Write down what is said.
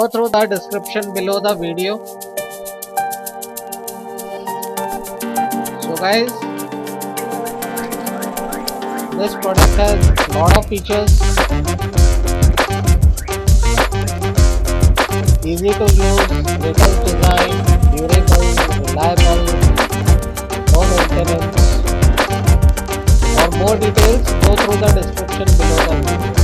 Go through the description below the video. So guys, this product has a lot of features, easy to use, little design, durable, reliable, no maintenance. For more details, go through the description below the video.